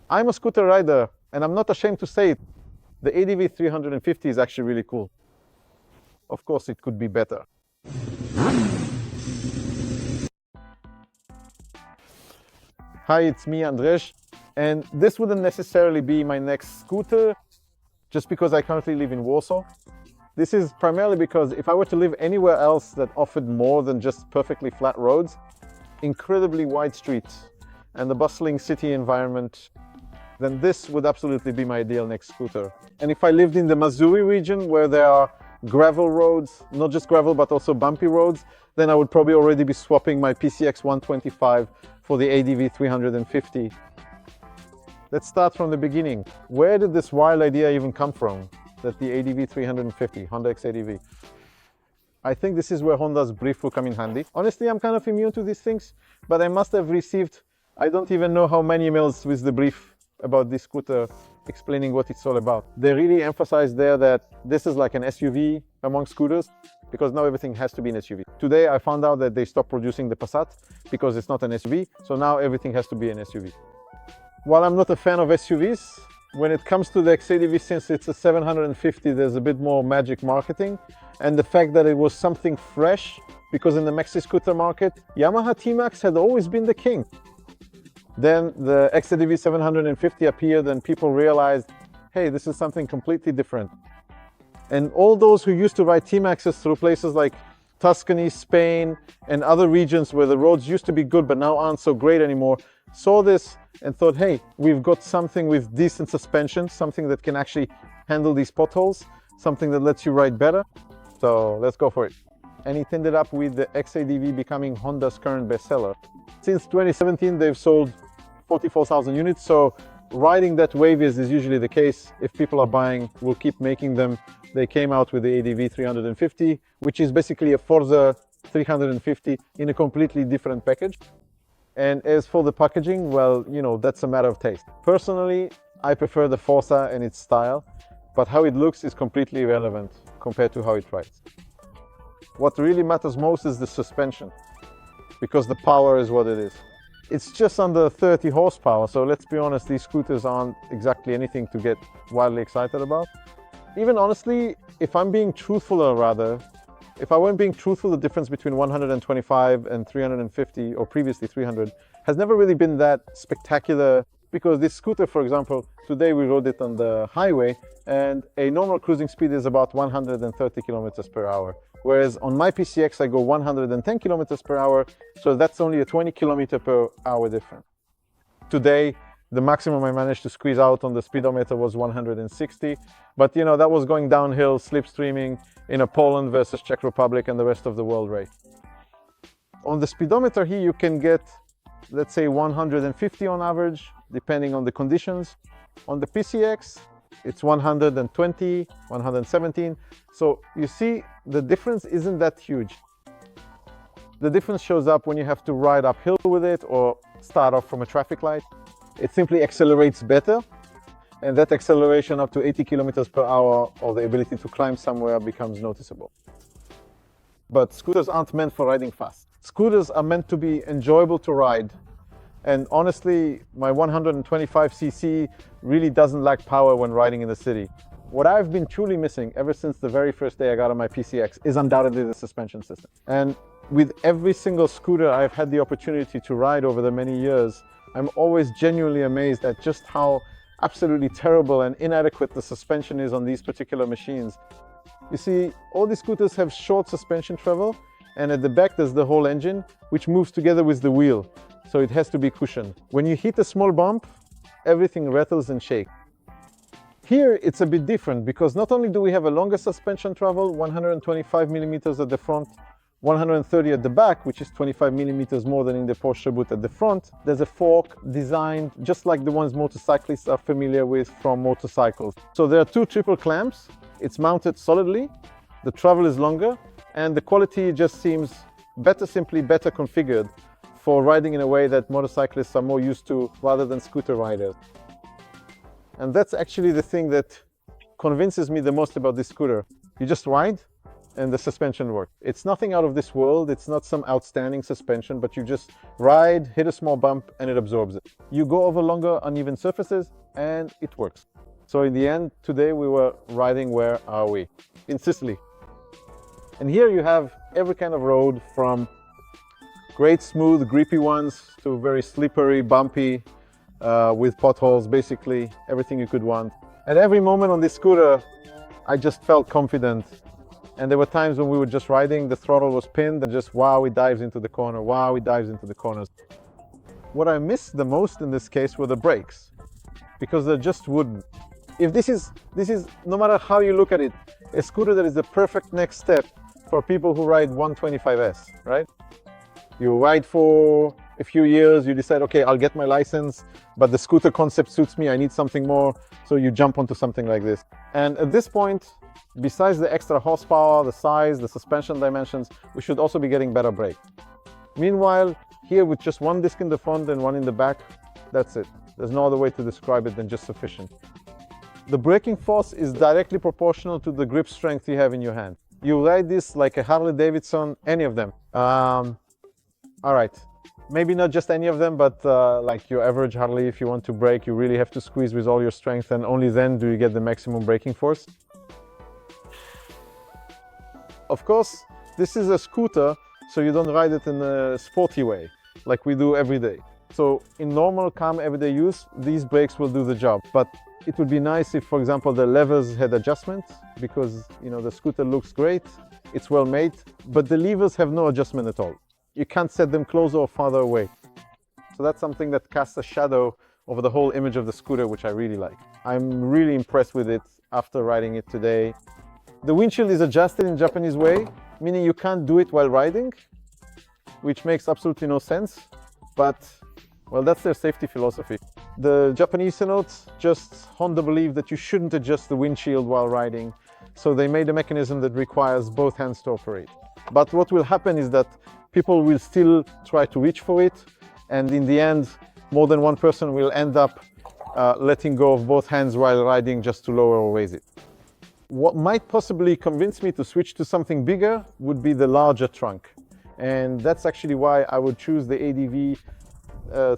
I'm a scooter rider, and I'm not ashamed to say it. The ADV 350 is actually really cool. Of course, it could be better. Hi, it's me, Andrzej, and this wouldn't necessarily be my next scooter just because I currently live in Warsaw. This is primarily because if I were to live anywhere else that offered more than just perfectly flat roads, incredibly wide streets, and the bustling city environment, then this would absolutely be my ideal next scooter. And if I lived in the Missouri region where there are gravel roads, not just gravel but also bumpy roads, then I would probably already be swapping my PCX 125 for the ADV 350. Let's start from the beginning. Where did this wild idea even come from? That the ADV 350, Honda X ADV. I think this is where Honda's brief will come in handy. Honestly, I'm kind of immune to these things, but I must have received, I don't even know how many emails with the brief about this scooter explaining what it's all about. They really emphasize there that this is like an SUV among scooters, because now everything has to be an SUV. Today I found out that they stopped producing the Passat because it's not an SUV, so now everything has to be an SUV. While I'm not a fan of SUVs, when it comes to the X ADV, since it's a 750, there's a bit more magic marketing, and the fact that it was something fresh, because in the maxi scooter market, Yamaha T-Max had always been the king. Then the X ADV 750 appeared and people realized, hey, this is something completely different. And all those who used to ride T-Maxes through places like Tuscany, Spain, and other regions where the roads used to be good but now aren't so great anymore, saw this and thought, hey, we've got something with decent suspension, something that can actually handle these potholes, something that lets you ride better. So let's go for it. And it ended up with the X ADV becoming Honda's current bestseller. Since 2017, they've sold 44,000 units. So riding that wave is usually the case. If people are buying, we'll keep making them. They came out with the ADV 350, which is basically a Forza 350 in a completely different package. And as for the packaging, well, you know, that's a matter of taste. Personally, I prefer the Forza and its style, but how it looks is completely irrelevant compared to how it rides. What really matters most is the suspension, because the power is what it is. It's just under 30 horsepower, so let's be honest, these scooters aren't exactly anything to get wildly excited about. Even honestly, if I'm being truthful, or rather, if I weren't being truthful, the difference between 125 and 350, or previously 300, has never really been that spectacular, because this scooter, for example, today we rode it on the highway, and a normal cruising speed is about 130 kilometers per hour. Whereas on my PCX, I go 110 kilometers per hour, so that's only a 20 kilometer per hour difference. Today, the maximum I managed to squeeze out on the speedometer was 160, but you know, that was going downhill, slipstreaming in a Poland versus Czech Republic and the rest of the world race. On the speedometer here, you can get, let's say, 150 on average, depending on the conditions. On the PCX, it's 120, 117. So you see, the difference isn't that huge. The difference shows up when you have to ride uphill with it or start off from a traffic light. It simply accelerates better, and that acceleration up to 80 kilometers per hour, or the ability to climb somewhere, becomes noticeable. But scooters aren't meant for riding fast. Scooters are meant to be enjoyable to ride. And honestly, my 125cc really doesn't lack power when riding in the city. What I've been truly missing ever since the very first day I got on my PCX is undoubtedly the suspension system. And with every single scooter I've had the opportunity to ride over the many years, I'm always genuinely amazed at just how absolutely terrible and inadequate the suspension is on these particular machines. You see, all these scooters have short suspension travel, and at the back there's the whole engine, which moves together with the wheel, so it has to be cushioned. When you hit a small bump, everything rattles and shakes. Here it's a bit different, because not only do we have a longer suspension travel, 125 millimeters at the front, 130 at the back, which is 25 millimeters more than in the Porsche boot at the front. There's a fork designed just like the ones motorcyclists are familiar with from motorcycles. So there are two triple clamps. It's mounted solidly, the travel is longer, and the quality just seems better, simply better configured for riding in a way that motorcyclists are more used to rather than scooter riders. And that's actually the thing that convinces me the most about this scooter. You just ride, and the suspension works. It's nothing out of this world. It's not some outstanding suspension, but you just ride, hit a small bump, and it absorbs it. You go over longer uneven surfaces, and it works. So in the end, today we were riding, where are we? In Sicily. And here you have every kind of road, from great smooth, grippy ones to very slippery, bumpy, with potholes, basically everything you could want. At every moment on this scooter, I just felt confident. And there were times when we were just riding, the throttle was pinned, and just wow, it dives into the corner, wow, it dives into the corners. What I missed the most in this case were the brakes, because they're just wooden. If this is, no matter how you look at it, a scooter that is the perfect next step for people who ride 125S, right? You ride for a few years, you decide, okay, I'll get my license, but the scooter concept suits me, I need something more, so you jump onto something like this. And at this point, besides the extra horsepower, the size, the suspension dimensions, we should also be getting better brake. Meanwhile, here with just one disc in the front and one in the back, that's it. There's no other way to describe it than just sufficient. The braking force is directly proportional to the grip strength you have in your hand. You ride this like a Harley Davidson, any of them. All right, maybe not just any of them, but like your average Harley, if you want to brake, you really have to squeeze with all your strength, and only then do you get the maximum braking force. Of course, this is a scooter, so you don't ride it in a sporty way, like we do every day. So in normal, calm, everyday use, these brakes will do the job. But it would be nice if, for example, the levers had adjustments, because, you know, the scooter looks great, it's well made, but the levers have no adjustment at all. You can't set them closer or farther away. So that's something that casts a shadow over the whole image of the scooter, which I really like. I'm really impressed with it after riding it today. The windshield is adjusted in Japanese way, meaning you can't do it while riding, which makes absolutely no sense, but well, that's their safety philosophy. The Japanese cenotes, just Honda believed that you shouldn't adjust the windshield while riding, so they made a mechanism that requires both hands to operate. But what will happen is that people will still try to reach for it, and in the end, more than one person will end up letting go of both hands while riding just to lower or raise it. What might possibly convince me to switch to something bigger would be the larger trunk. And that's actually why I would choose the ADV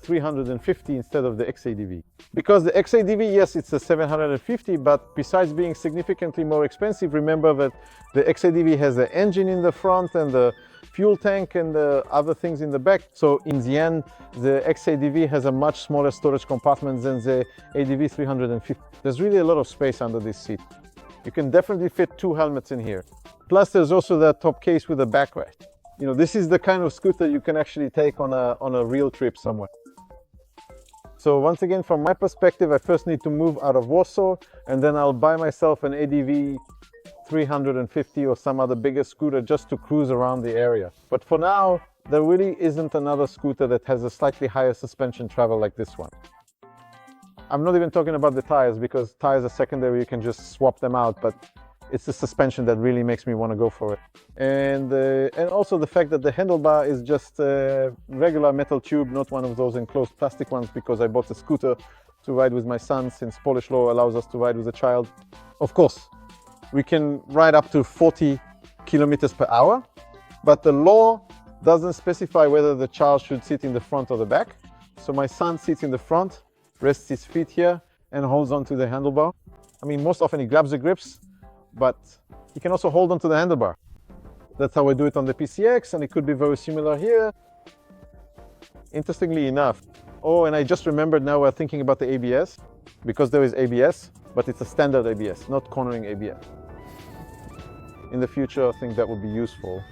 350 instead of the X ADV. Because the X ADV, yes, it's a 750, but besides being significantly more expensive, remember that the X ADV has an engine in the front and the fuel tank and the other things in the back. So in the end, the X ADV has a much smaller storage compartment than the ADV 350. There's really a lot of space under this seat. You can definitely fit 2 helmets in here. Plus there's also the top case with a backrest. You know, this is the kind of scooter you can actually take on a real trip somewhere. So once again, from my perspective, I first need to move out of Warsaw, and then I'll buy myself an ADV 350 or some other bigger scooter just to cruise around the area. But for now, there really isn't another scooter that has a slightly higher suspension travel like this one. I'm not even talking about the tires, because tires are secondary, you can just swap them out, but it's the suspension that really makes me want to go for it. And also the fact that the handlebar is just a regular metal tube, not one of those enclosed plastic ones, because I bought a scooter to ride with my son, since Polish law allows us to ride with a child. Of course, we can ride up to 40 kilometers per hour, but the law doesn't specify whether the child should sit in the front or the back. So my son sits in the front, rests his feet here, and holds onto the handlebar. I mean, most often he grabs the grips, but he can also hold onto the handlebar. That's how I do it on the PCX, and it could be very similar here. Interestingly enough, oh, and I just remembered now we're thinking about the ABS, because there is ABS, but it's a standard ABS, not cornering ABS. In the future, I think that would be useful.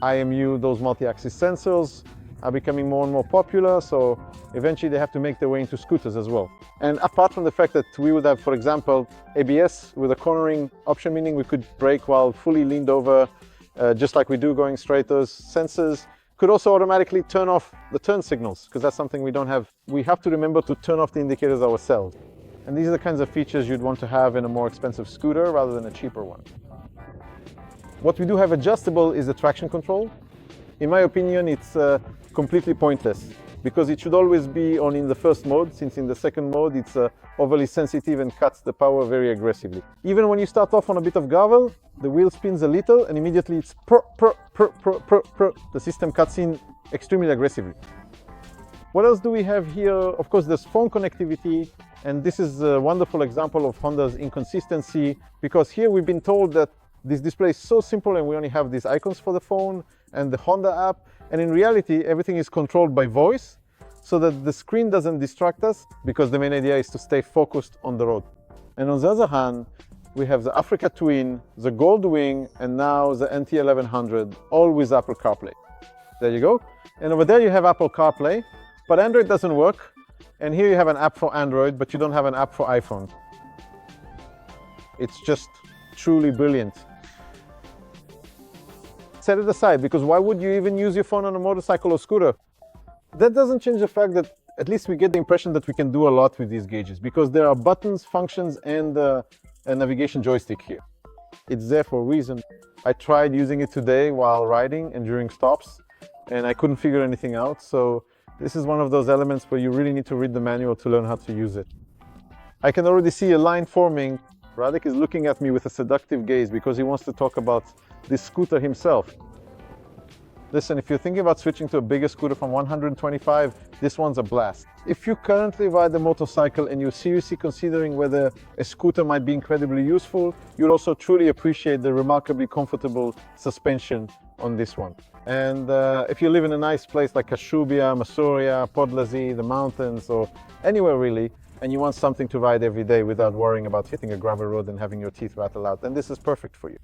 IMU, those multi-axis sensors, are becoming more and more popular, so eventually they have to make their way into scooters as well. And apart from the fact that we would have, for example, ABS with a cornering option, meaning we could brake while fully leaned over, just like we do going straight, those sensors could also automatically turn off the turn signals, because that's something we don't have. We have to remember to turn off the indicators ourselves. And these are the kinds of features you'd want to have in a more expensive scooter rather than a cheaper one. What we do have adjustable is the traction control. In my opinion, it's completely pointless. because it should always be on in the first mode, since in the second mode it's overly sensitive and cuts the power very aggressively. Even when you start off on a bit of gravel, the wheel spins a little and immediately it's the system cuts in extremely aggressively. What else do we have here? Of course, there's phone connectivity, and this is a wonderful example of Honda's inconsistency, because here we've been told that this display is so simple and we only have these icons for the phone and the Honda app, and in reality everything is controlled by voice so that the screen doesn't distract us, because the main idea is to stay focused on the road. And on the other hand, we have the Africa Twin, the Gold Wing, and now the NT1100, all with Apple CarPlay. There you go. And over there you have Apple CarPlay, but Android doesn't work. And here you have an app for Android, but you don't have an app for iPhone. It's just truly brilliant. Set it aside, because why would you even use your phone on a motorcycle or scooter? That doesn't change the fact that at least we get the impression that we can do a lot with these gauges, because there are buttons, functions, and a navigation joystick here. It's there for a reason. I tried using it today while riding and during stops, and I couldn't figure anything out. So this is one of those elements where you really need to read the manual to learn how to use it. I can already see a line forming. Radek is looking at me with a seductive gaze because he wants to talk about this scooter himself. Listen, if you're thinking about switching to a bigger scooter from 125, this one's a blast. If you currently ride a motorcycle and you're seriously considering whether a scooter might be incredibly useful, you'll also truly appreciate the remarkably comfortable suspension on this one. And if you live in a nice place like Kashubia, Masuria, Podlazy, the mountains, or anywhere really, and you want something to ride every day without worrying about hitting a gravel road and having your teeth rattle out, then this is perfect for you.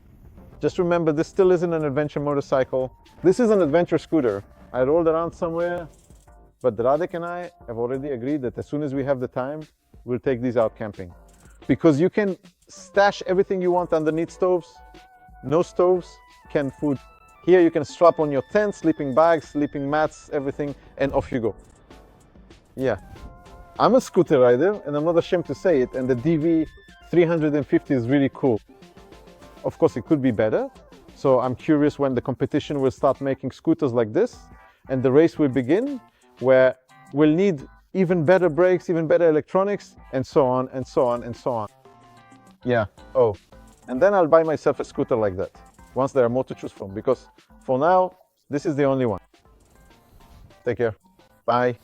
Just remember, this still isn't an adventure motorcycle. This is an adventure scooter. I rolled around somewhere, but Radek and I have already agreed that as soon as we have the time, we'll take these out camping. Because you can stash everything you want underneath stoves. No stoves, canned food. Here you can strap on your tent, sleeping bags, sleeping mats, everything, and off you go. Yeah, I'm a scooter rider, and I'm not ashamed to say it, and the DV350 is really cool. Of course, it could be better, so I'm curious when the competition will start making scooters like this, and the race will begin, where we'll need even better brakes, even better electronics, and so on, and so on, and so on. Yeah, oh, and then I'll buy myself a scooter like that, once there are more to choose from, because for now, this is the only one. Take care. Bye.